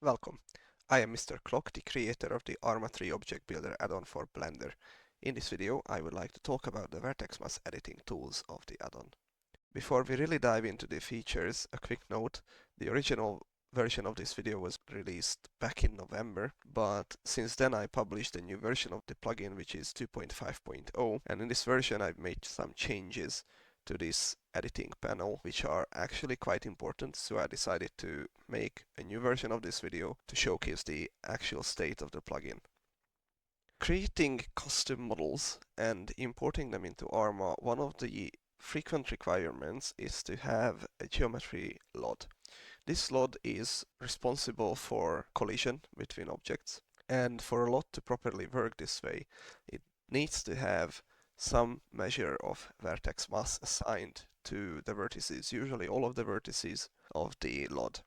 Welcome. I am Mr. Clock, the creator of the Arma 3 Object Builder add-on for Blender. In this video, I would like to talk about the Vertex mass editing tools of the add-on. Before we really dive into the features, a quick note: the original version of this video was released back in November, but since then I published a new version of the plugin, which is 2.5.0, and in this version I've made some changes to this editing panel, which are actually quite important, so I decided to make a new version of this video to showcase the actual state of the plugin. Creating custom models and importing them into Arma, one of the frequent requirements is to have a geometry LOD. This LOD is responsible for collision between objects, and for a LOD to properly work this way, it needs to have some measure of vertex mass assigned to the vertices, usually all of the vertices of the LOD.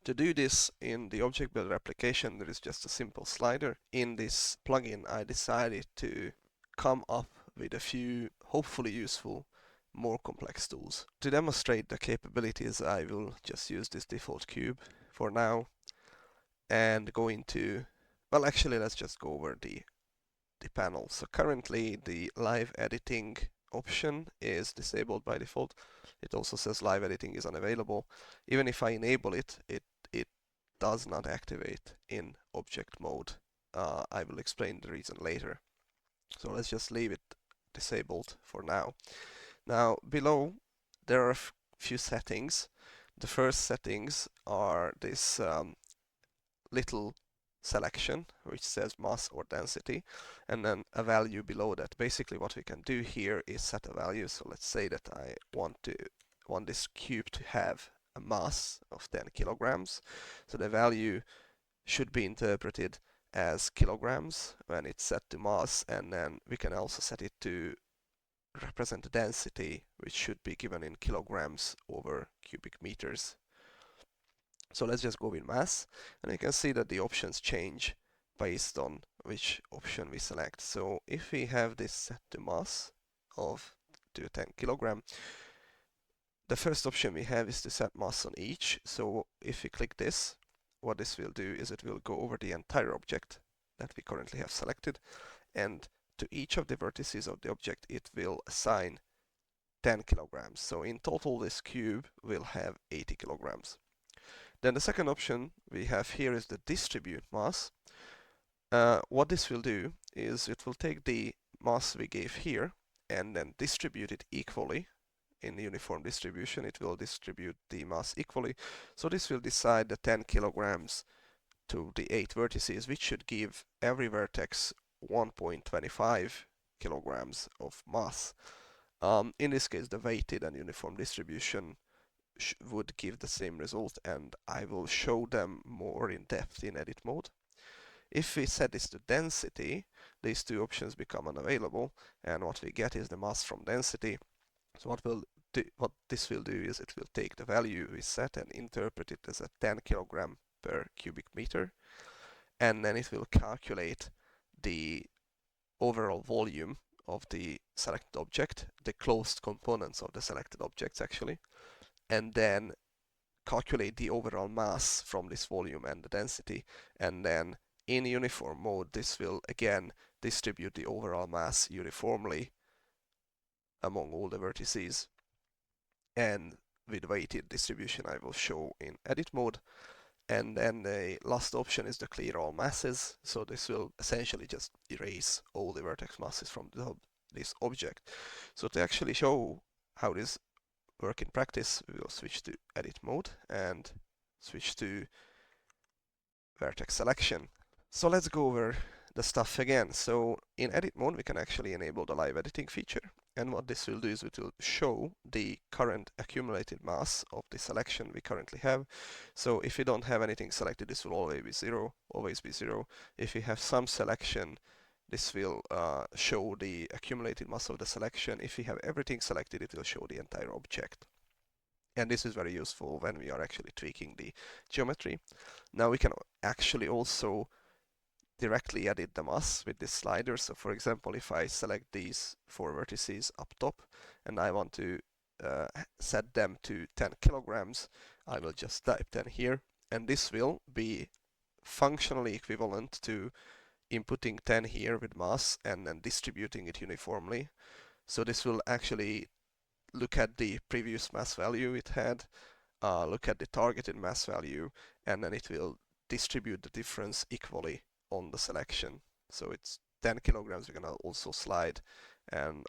To do this in the Object Builder application, there is just a simple slider. In this plugin, I decided to come up with a few hopefully useful, more complex tools. To demonstrate the capabilities, I will just use this default cube for now and go into, well, actually, let's just go over the panel. So currently the live editing option is disabled by default. It also says live editing is unavailable. Even if I enable it, it does not activate in object mode. I will explain the reason later. So let's just leave it disabled for now. Now below there are a few settings. The first settings are this little selection which says mass or density, and then a value below that. Basically what we can do here is set a value. So let's say that I want this cube to have a mass of 10 kilograms. So the value should be interpreted as kilograms when it's set to mass, and then we can also set it to represent the density, which should be given in kilograms over cubic meters. So let's just go with mass, and you can see that the options change based on which option we select. So if we have this set to mass of 10 kilogram, the first option we have is to set mass on each. So if we click this, what this will do is it will go over the entire object that we currently have selected, and to each of the vertices of the object it will assign 10 kilograms. So in total this cube will have 80 kilograms. Then the second option we have here is the distribute mass. What this will do is it will take the mass we gave here and then distribute it equally. In uniform distribution, it will distribute the mass equally. So this will decide the 10 kilograms to the 8 vertices, which should give every vertex 1.25 kilograms of mass. In this case, the weighted and uniform distribution would give the same result, and I will show them more in depth in edit mode. If we set this to density, these two options become unavailable, and what we get is the mass from density. So what this will do is it will take the value we set and interpret it as a 10 kilogram per cubic meter, and then it will calculate the overall volume of the selected object, the closed components of the selected objects actually, and then calculate the overall mass from this volume and the density, and then in uniform mode this will again distribute the overall mass uniformly among all the vertices, and with weighted distribution I will show in edit mode. And then the last option is the clear all masses, so this will essentially just erase all the vertex masses from this object. So to actually show how this work in practice, we will switch to edit mode and switch to vertex selection. So let's go over the stuff again. So in edit mode we can actually enable the live editing feature, and what this will do is it will show the current accumulated mass of the selection we currently have. So if we don't have anything selected, this will always be zero. If we have some selection, this will show the accumulated mass of the selection. If we have everything selected, it will show the entire object. And this is very useful when we are actually tweaking the geometry. Now we can actually also directly edit the mass with this slider. So for example, if I select these 4 vertices up top and I want to set them to 10 kilograms, I will just type 10 here, and this will be functionally equivalent to inputting 10 here with mass and then distributing it uniformly. So this will actually look at the previous mass value it had, look at the targeted mass value, and then it will distribute the difference equally on the selection. So it's 10 kilograms, we can also slide,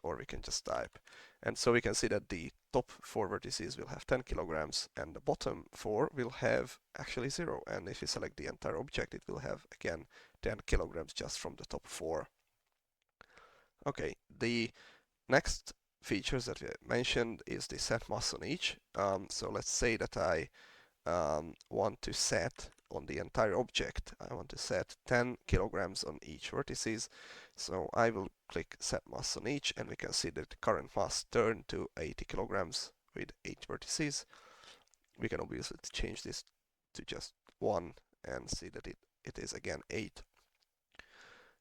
or we can just type. And so we can see that the top 4 vertices will have 10 kilograms and the bottom 4 will have actually 0. And if you select the entire object, it will have again 10 kilograms just from the top 4. Okay, the next features that we mentioned is the set mass on each. So let's say that I want to set on the entire object, I want to set 10 kilograms on each vertices. So I will click set mass on each, and we can see that the current mass turned to 80 kilograms with 8 vertices. We can obviously change this to just 1 and see that it is again 8.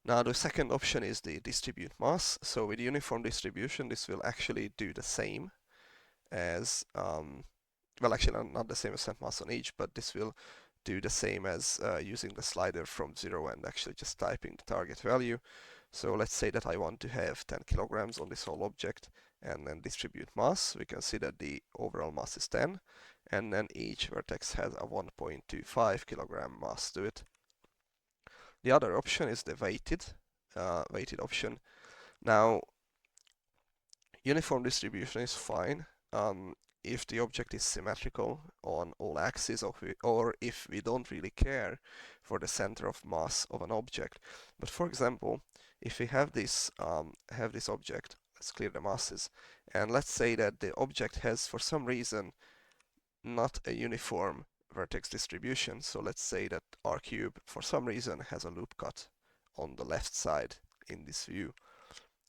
Now the second option is the distribute mass. So with uniform distribution, this will actually do the same as, well, actually not the same as set mass on each, but this will do the same as using the slider from 0 and actually just typing the target value. So let's say that I want to have 10 kilograms on this whole object and then distribute mass. We can see that the overall mass is 10, and then each vertex has a 1.25 kilogram mass to it. The other option is the weighted option. Now, uniform distribution is fine if the object is symmetrical on all axes, or if we don't really care for the center of mass of an object. But for example, if we have this object, let's clear the masses, and let's say that the object has for some reason not a uniform vertex distribution. So let's say that our cube for some reason has a loop cut on the left side in this view.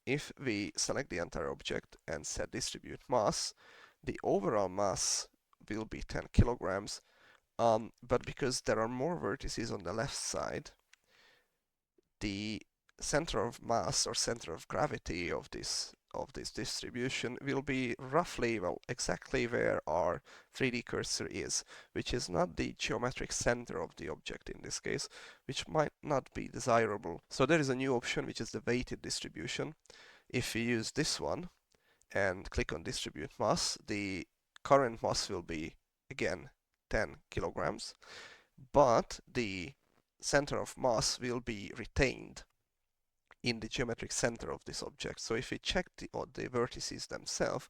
If we select the entire object and set distribute mass, the overall mass will be 10 kilograms, but because there are more vertices on the left side, the center of mass or center of gravity of this distribution will be roughly, well, exactly where our 3D cursor is, which is not the geometric center of the object in this case, which might not be desirable. So there is a new option, which is the weighted distribution. If we use this one and click on distribute mass, the current mass will be again 10 kilograms, but the center of mass will be retained in the geometric center of this object. So if we check the vertices themselves,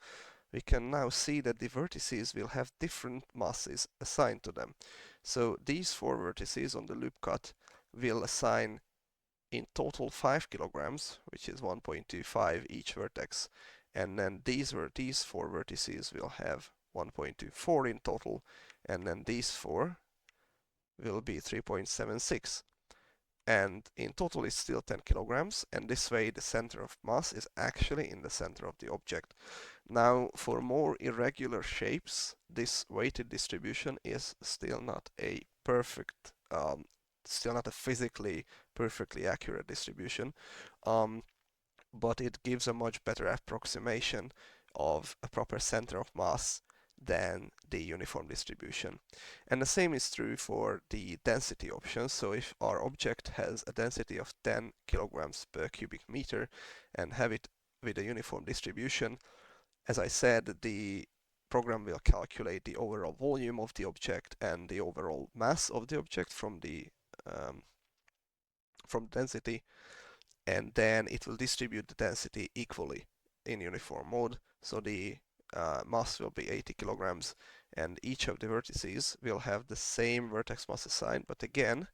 we can now see that the vertices will have different masses assigned to them. So these 4 vertices on the loop cut will assign in total 5 kilograms, which is 1.25 each vertex, and then these 4 vertices will have 1.24 in total, and then these 4 will be 3.76. And in total it's still 10 kilograms, and this way the center of mass is actually in the center of the object. Now, for more irregular shapes, this weighted distribution is still not a perfect, still not a physically perfectly accurate distribution, but it gives a much better approximation of a proper center of mass than the uniform distribution. And the same is true for the density option. So if our object has a density of 10 kilograms per cubic meter and have it with a uniform distribution, as I said, the program will calculate the overall volume of the object and the overall mass of the object from density, and then it will distribute the density equally in uniform mode. So the mass will be 80 kilograms, and each of the vertices will have the same vertex mass assigned, but again,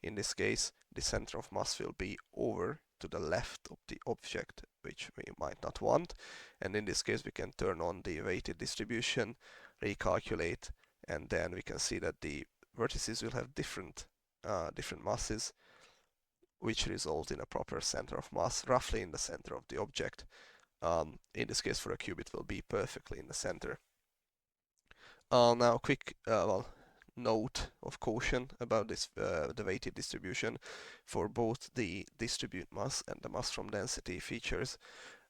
in this case, the center of mass will be over to the left of the object, which we might not want. And in this case, we can turn on the weighted distribution, recalculate, and then we can see that the vertices will have different masses, which result in a proper center of mass, roughly in the center of the object. In this case, for a cube, it will be perfectly in the center. Now, quick note of caution about this the weighted distribution. For both the distribute mass and the mass from density features,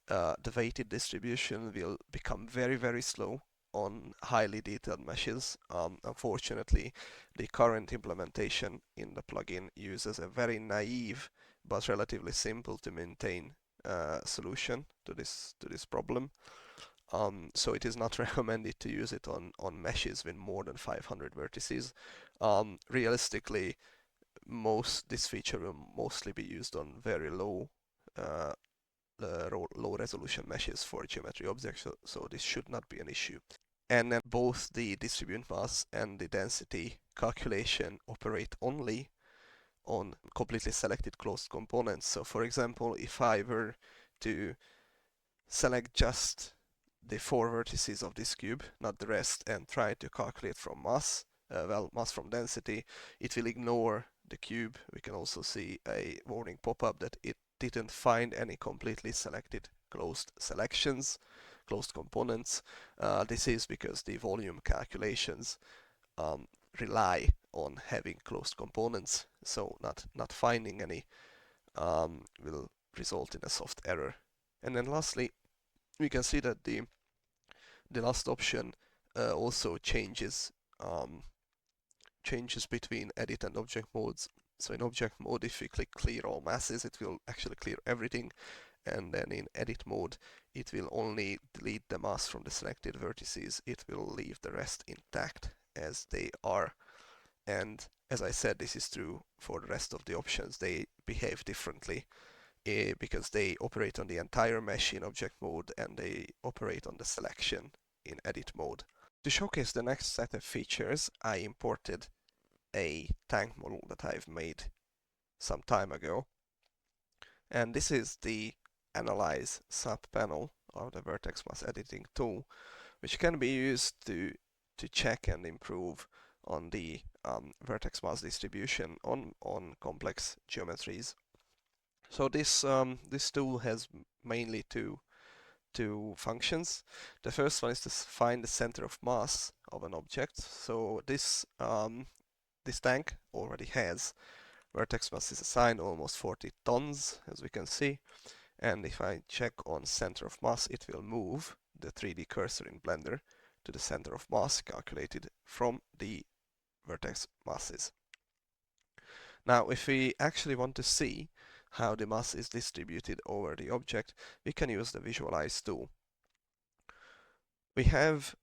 the weighted distribution will become very, very slow on highly detailed meshes. Unfortunately, the current implementation in the plugin uses a very naive but relatively simple to maintain solution to this problem. So it is not recommended to use it on meshes with more than 500 vertices. Realistically, this feature will mostly be used on very uh, low resolution meshes for geometry objects, so this should not be an issue. And then both the distribute mass and the density calculation operate only on completely selected closed components. So for example, if I were to select just the 4 vertices of this cube, not the rest, and try to calculate from mass, mass from density, it will ignore the cube. We can also see a warning pop-up that it didn't find any completely selected closed selections, closed components. This is because the volume calculations um, rely on having closed components, so not finding any will result in a soft error. And then lastly, we can see that the last option also changes between edit and object modes. So in object mode, if we click clear all masses, it will actually clear everything, and then in edit mode, it will only delete the mass from the selected vertices. It will leave the rest intact as they are. And as I said, this is true for the rest of the options. They behave differently because they operate on the entire mesh in object mode and they operate on the selection in edit mode. To showcase the next set of features, I imported a tank model that I've made some time ago, and this is the Analyze sub-panel of the Vertex mass editing tool, which can be used to check and improve on the vertex mass distribution on complex geometries. So this tool has mainly two functions. The first one is to find the center of mass of an object. So this tank already has vertex mass is assigned almost 40 tons, as we can see. And if I check on center of mass, it will move the 3D cursor in Blender to the center of mass calculated from the vertex masses. Now, if we actually want to see how the mass is distributed over the object, we can use the Visualize tool. We have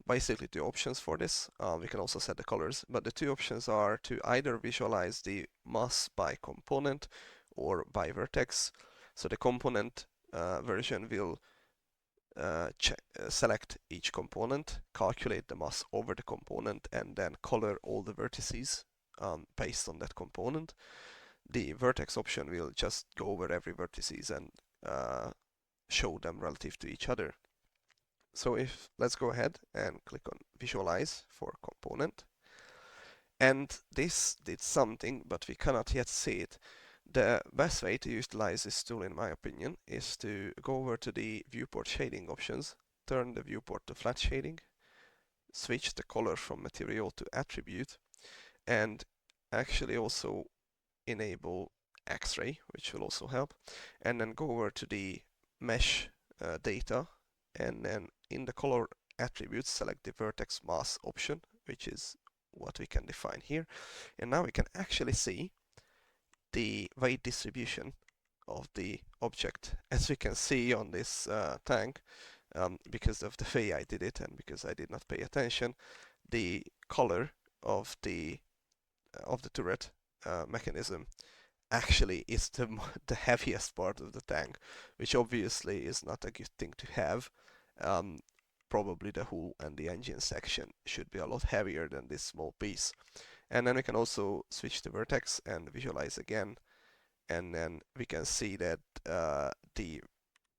basically two options for this. We can also set the colors, but the two options are to either visualize the mass by component or by vertex. So the component version will select each component, calculate the mass over the component, and then color all the vertices based on that component. The vertex option will just go over every vertices and show them relative to each other. So let's go ahead and click on Visualize for component. And this did something, but we cannot yet see it. The best way to utilize this tool, in my opinion, is to go over to the viewport shading options, turn the viewport to flat shading, switch the color from material to attribute, and actually also enable X-ray, which will also help, and then go over to the mesh data, and then in the color attributes select the vertex mass option, which is what we can define here. And now we can actually see the weight distribution of the object. As we can see on this tank, because of the way I did it and because I did not pay attention, the color of the turret mechanism actually is the heaviest part of the tank, which obviously is not a good thing to have. Probably the hull and the engine section should be a lot heavier than this small piece. And then we can also switch to vertex and visualize again, and then we can see that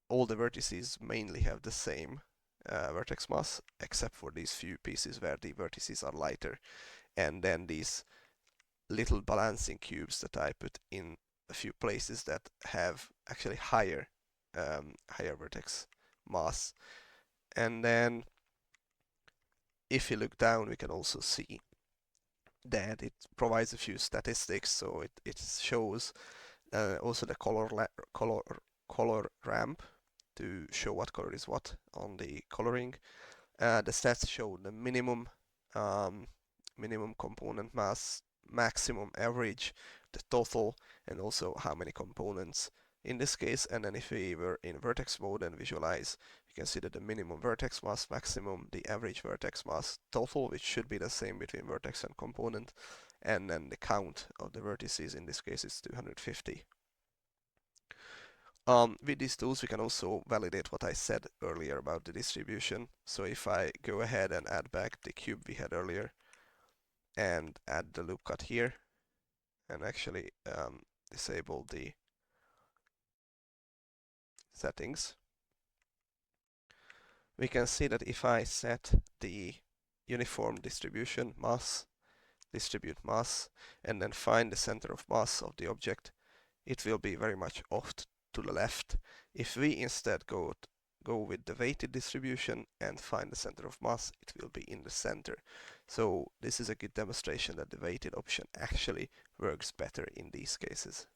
all the vertices mainly have the same vertex mass, except for these few pieces where the vertices are lighter, and then these little balancing cubes that I put in a few places that have actually higher vertex mass. And then if you look down, we can also see that it provides a few statistics. So it shows also the color ramp to show what color is what on the coloring, The stats show the um, minimum component mass, maximum average, the total, and also how many components in this case. And then if we were in vertex mode and visualize, you can see that the minimum vertex mass, maximum, the average vertex mass, total, which should be the same between vertex and component, and then the count of the vertices, in this case is 250. With these tools, we can also validate what I said earlier about the distribution. So if I go ahead and add back the cube we had earlier and add the loop cut here and actually disable the settings, we can see that if I set the uniform distribution mass, distribute mass, and then find the center of mass of the object, it will be very much off to the left. If we instead go with the weighted distribution and find the center of mass, it will be in the center. So this is a good demonstration that the weighted option actually works better in these cases.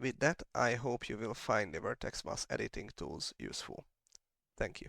With that, I hope you will find the vertex mass editing tools useful. Thank you.